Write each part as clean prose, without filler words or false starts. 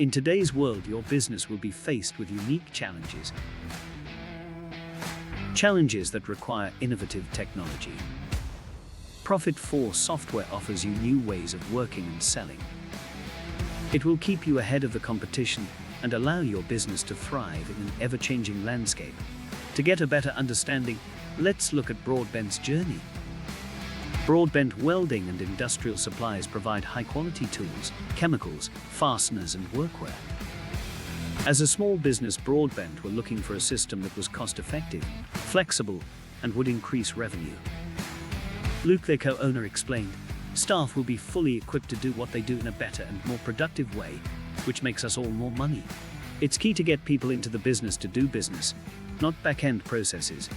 In today's world, your business will be faced with unique challenges. Challenges that require innovative technology. Profit4 software offers you new ways of working and selling. It will keep you ahead of the competition and allow your business to thrive in an ever-changing landscape. To get a better understanding, let's look at Broadbent's journey. Broadbent Welding and Industrial Supplies provide high-quality tools, chemicals, fasteners, and workwear. As a small business, Broadbent were looking for a system that was cost-effective, flexible, and would increase revenue. Luke, their co-owner, explained, "Staff will be fully equipped to do what they do in a better and more productive way, which makes us all more money. It's key to get people into the business to do business, not back-end processes."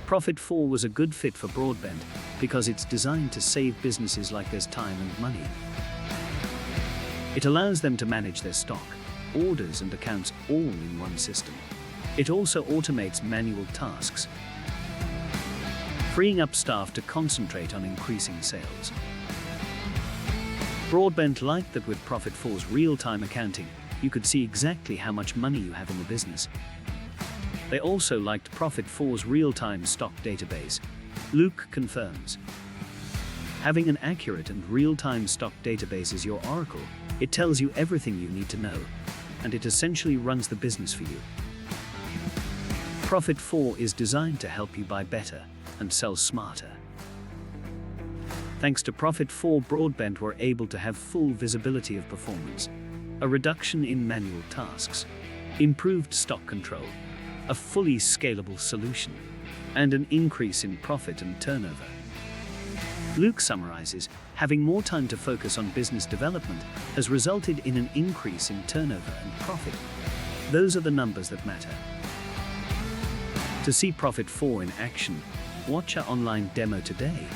Profit4 was a good fit for Broadbent because it's designed to save businesses like their time and money. It allows them to manage their stock, orders, and accounts all in one system. It also automates manual tasks, freeing up staff to concentrate on increasing sales. Broadbent liked that with Profit4's real-time accounting, you could see exactly how much money you have in the business. They also liked Profit4's real-time stock database. Luke confirms, "Having an accurate and real-time stock database is your oracle. It tells you everything you need to know, and it essentially runs the business for you." Profit4 is designed to help you buy better and sell smarter. Thanks to Profit4, Broadbent were able to have full visibility of performance, a reduction in manual tasks, improved stock control, a fully scalable solution, and an increase in profit and turnover. Luke summarizes, "Having more time to focus on business development has resulted in an increase in turnover and profit. Those are the numbers that matter." To see Profit4 in action, watch our online demo today.